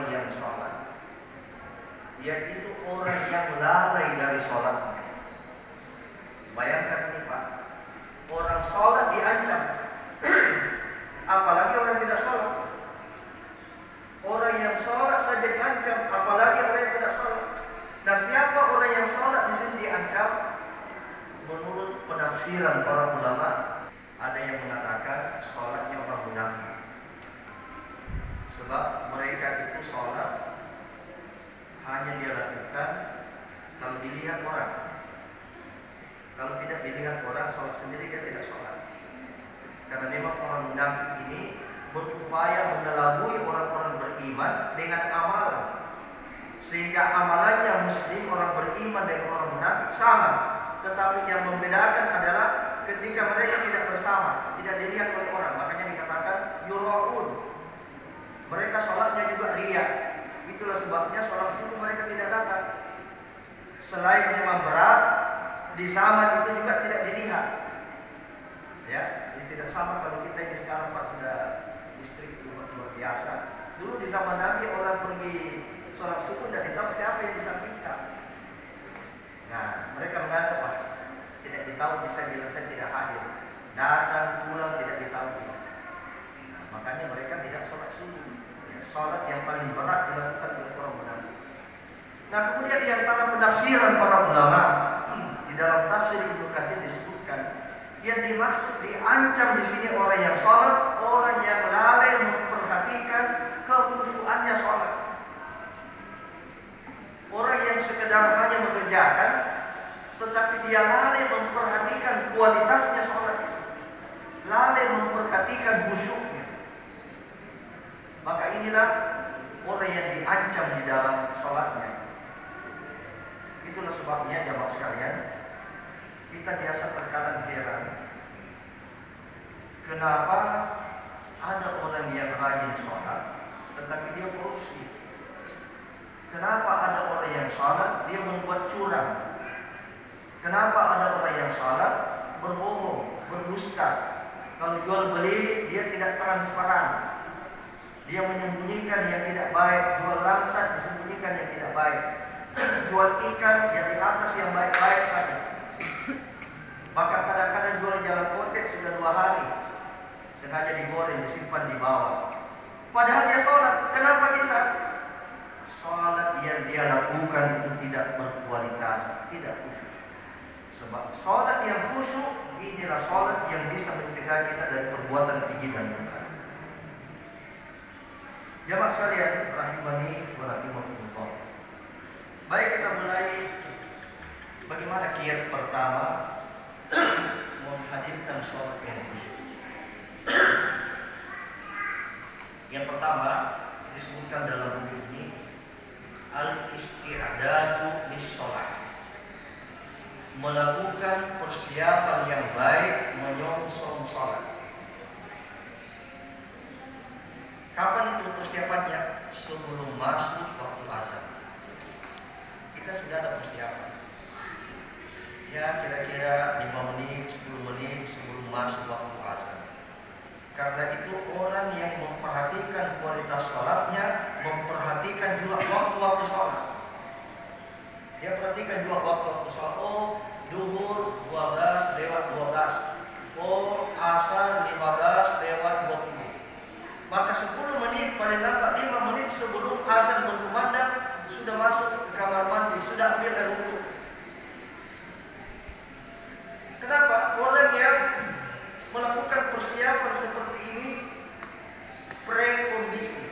orang yang sholat, yaitu orang yang lalai dari sholatnya. Bayangkan ini Pak, orang sholat diancam, apalagi orang tidak sholat. Orang yang sholat saja diancam, apalagi orang yang tidak sholat. Nah, siapa orang yang sholat di sini diancam? Menurut penafsiran para ulama, ada yang mengatakan sholatnya orang munafik. Sebab mereka itu sholat hanya dia lakukan kalau dilihat orang. Kalau tidak dilihat orang, sholat sendiri dia tidak sholat. Karena memang orang munafik ini berupaya mengelabui orang-orang beriman dengan amalan, sehingga amalannya muslim, orang beriman dengan orang munafik sama. Tetapi yang membedakan adalah ketika mereka tidak bersama, tidak dilihat oleh orang, makanya dikatakan yura'un. Mereka sholatnya juga riya. Itulah sebabnya sholat subuh mereka tidak datang. Selain memang berat, di zaman itu juga tidak dilihat. Ya, ini tidak sama kalau kita ini sekarang Pak sudah listrik luar biasa. Dulu di zaman Nabi orang pergi sholat subuh tidak tahu siapa yang bisa kita. Nah, mereka menganggap Pak, tidak ditahu, bisa bilang saya tidak hadir, datang pulang tidak ditahu. Nah, makanya mereka tidak sholat subuh. Ya, sholat yang paling berat dilakukan oleh orang munafik. Nah, kemudian di antara penafsiran para ulama di dalam tafsir Ibnu Katsir disebutkan yang dimaksud diancam di sini orang yang sholat, orang yang lalai memperhatikan kekhusyuannya sholat. Orang yang sekedar hanya mengerjakan, tetapi dia lalai memperhatikan kualitasnya sholat, lalai memperhatikan khusyuknya. Maka inilah orang yang diancam di dalam sholatnya. Itulah sebabnya jamaah sekalian, kita biasa terkadang heran, kenapa ada orang yang rajin sholat, tetapi dia korupsi. Kenapa ada orang yang sholat, dia membuat curang. Kenapa ada orang yang sholat, berbohong, berdusta. Kalau jual beli, dia tidak transparan. Dia menyembunyikan yang tidak baik. Jual langsat, disembunyikan yang tidak baik. Jual ikan, yang di atas yang baik-baik saja. Maka kadang-kadang jual jalan kotek sudah 2 hari, sengaja digoreng, disimpan di bawah. Padahal dia sholat. Kenapa bisa? Sholat yang dia lakukan itu tidak berkualitas, tidak khusyuk. Sebab sholat yang khusyuk inilah sholat yang bisa mencegah kita dari perbuatan keji dan mungkar. Jamaah sekalian, rahimani wa rahimakumullah. Baik, kita mulai. Bagaimana kiat pertama menghadirkan sholat yang khusyuk? Yang pertama disebutkan dalam buku ini, al-isti'adatu lis-sholat, melakukan persiapan yang baik menyongsong sholat. Kapan itu persiapannya? Sebelum masuk waktu azan. Kita sudah ada persiapan. Ya, kira-kira 5 menit, 10 menit sebelum masuk waktu azan. Karena itu orang yang memperhatikan kualitas sholatnya, memperhatikan juga waktu-waktu sholat. Dia perhatikan juga waktu-waktu sholat. Oh, duhur 12 lewat 12. Oh, asar 15 lewat 20. Maka 10 menit, paling lambat 5 menit sebelum azan berkumandang, sudah masuk ke kamar mandi, sudah ambil air wudhu. Kenapa? Orang yang melakukan persiapan seperti ini pre-kondisi.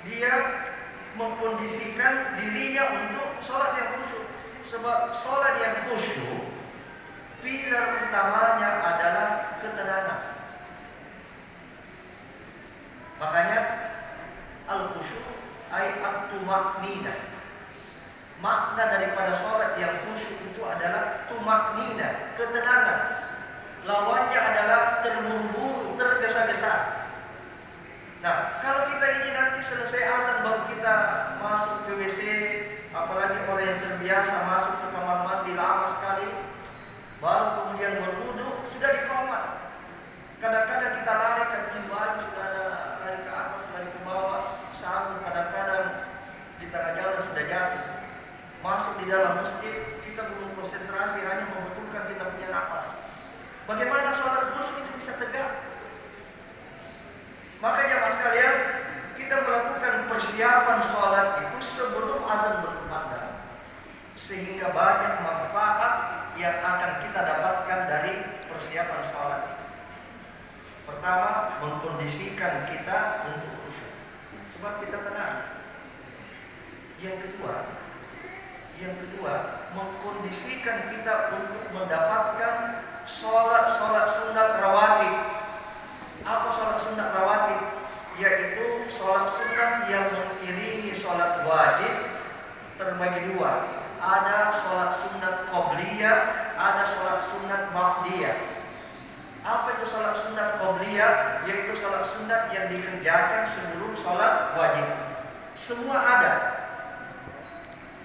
Dia mengkondisikan dirinya untuk sholat yang khusyuk. Sebab sholat yang khusyuk, pilar utamanya adalah ketenangan. Makanya al-khusyuk ay at-tumakninah. Makna daripada sholat yang khusyuk itu adalah tumakninah, ketenangan. Lawannya adalah terburu-buru, tergesa-gesa. Nah, kalau kita ini nanti selesai azan baru kita masuk ke WC, apalagi orang yang terbiasa masuk ke kamar mandi lama sekali, baru kemudian berwudu, sudah di kamar. Kadang-kadang kita lari kencing baju, ada lari ke atas, lari ke bawah, sampai persiapan sholat itu sebelum azan berkumandang, sehingga banyak manfaat yang akan kita dapatkan dari persiapan sholat. Pertama, mengkondisikan kita untuk khusyuk, sebab kita tenang. Yang kedua, mengkondisikan kita untuk mendapatkan sholat sunat rawatib. Apa sholat sunat rawatib? Yaitu sholat sunat yang mengiringi sholat wajib terbagi dua. Ada sholat sunat qobliyah, ada sholat sunat ba'diyah. Apa itu sholat sunat qobliyah? Yaitu sholat sunat yang dikerjakan sebelum sholat wajib. Semua ada.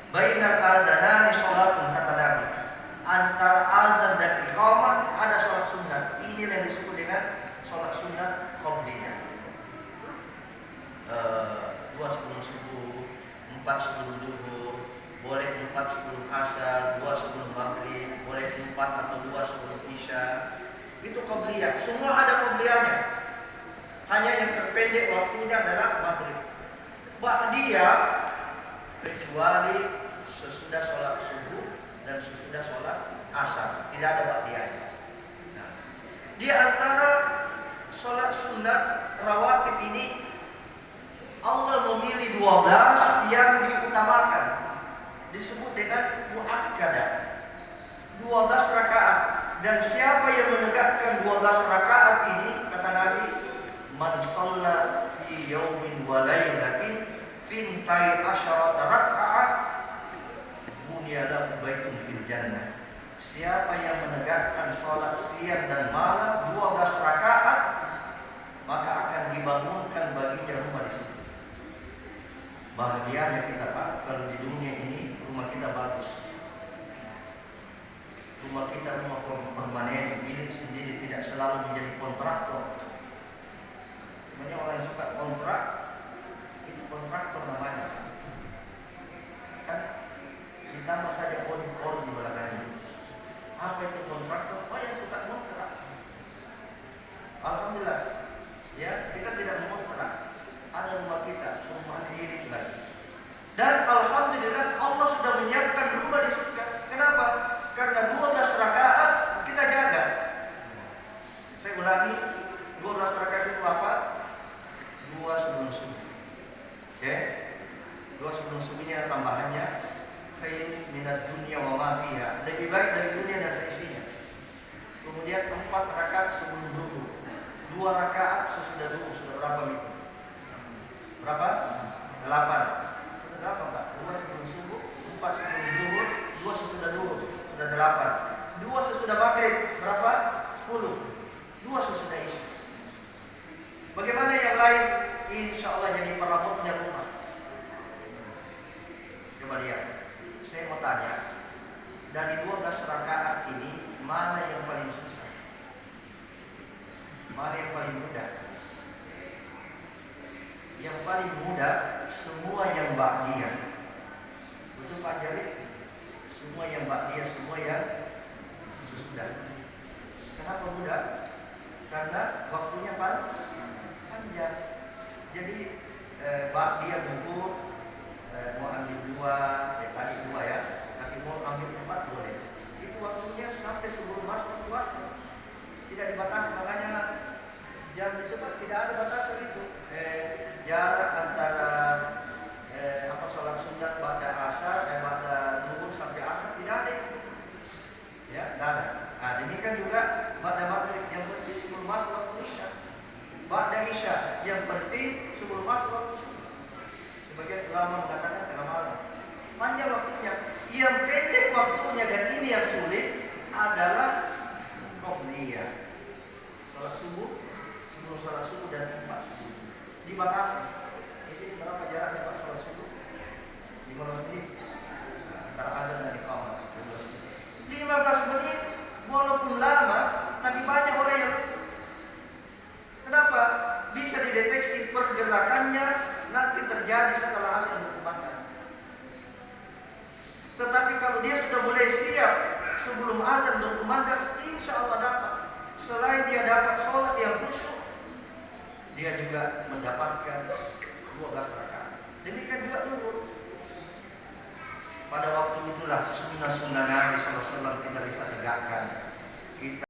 Bainal adhanani sholatun, kata Nabi. Antara azan dan iqamah ada sholat sunat. Ini yang disebut dengan sholat sunat qobliyah. 2 sebelum subuh, 4 sebelum zuhur, boleh 4 sebelum asar, 2 sebelum maghrib, boleh 4 atau 2 sebelum isya. Itu qobliyah. Semua ada qobliyahnya. Hanya yang terpendek waktunya adalah maghrib. Ba'diyah kecuali sesudah sholat subuh dan sesudah sholat asar, tidak ada ba'diyahnya. Nah, di antara sholat sunat rawatib ini Allah memilih 12 yang diutamakan, disebut dengan muakkadah, 12 rakaat. Dan siapa yang menegakkan 12 rakaat ini, kata Nabi, man shalla fi yaumin wa lailatin fintai asyarata raka'ah bunya lahu baitun fil jannah. Siapa yang menegakkan sholat siang dan malam 12 rakaat, maka akan dibangunkan baginya rumah di situ. Bahagianya kita, Pak, kalau di dunia ini rumah kita bagus. Rumah kita rumah permanen, milik sendiri, tidak selalu menjadi kontraktor. Banyak orang yang suka kontrak, itu kontraktor namanya. Kan ditambah saja kode-kode di belakangnya. Apa itu kontraktor? Oh, yang suka kontrak. Alhamdulillah, ya, kita tidak mengontrak. Ada rumah kita, rumah sendiri lagi. Dan alhamdulillah Allah sudah menyiapkan rumah di surga. Kenapa? Karena 12 rakaat kita jaga. Saya ulangi, 12 rakaat itu apa? 2 sebelum subuh. Oke? 2 sebelum subuh ini ada tambahannya. Khair minad dunya wa ma fiha. Lebih baik dari dunia dan seisinya. Kemudian 4 rakaat sebelum zuhur. 2 rakaat sesudah zuhur. Sudah berapa itu? Berapa? 8. Sudah 8, Pak. 2 sebelum subuh, 4 sebelum zuhur, 2 sesudah zuhur. Sudah 8. 2 sesudah maghrib. Berapa? 10. 2 sesudah isya. Bagaimana yang lain? Insya Allah jadi perabotnya rumah. Coba lihat. Saya mau tanya, dari 12 rakaat ini mana yang paling susah? Mana yang paling mudah? Yang paling mudah semua yang ba'diyah. Betul Pak Jalil? Semua yang ba'diyah, semua yang sesudah. Kenapa mudah? Karena waktunya panjang. Jadi ba'diyah zuhur mau ambil 2, tadi 2 ya, tapi mau ambil 4 boleh. Itu waktunya sampai sebelum masuk puasa. Tidak dibatasi, makanya jam itu Pak tidak ada batasan itu. Jarak antara sholat sunat pada asar pada zuhur sampai asar tidak ada itu. Ya, tidak ada. Nah, demikian juga pada maghrib yang penting sebelum masuk waktu isya. Pada isya yang penting sebelum masuk waktu subuh. Sebagian ulama mengatakan tengah malam. Panjang waktunya. Yang pendek waktunya dan ini yang sulit adalah qobliyah. Sholat subuh, sebelum sholat subuh dan 4 subuh. Dibatasi. Di sini berapa jaraknya Pak sholat subuh? 15 menit. Antara azan dan iqamah 15 menit walaupun lama, tapi banyak orang yang kenapa? Bisa dideteksi pergerakannya nanti terjadi setelah azan berkumandang. Tetapi kalau dia sudah mulai siap sebelum azan berkumandang, insya Allah dapat. Selain dia dapat sholat yang khusyuk, dia juga mendapatkan 12 rakaat. Demikian juga dulu. Pada waktu itulah sunnah-sunnah Nabi SAW kita bisa tegakkan. Kita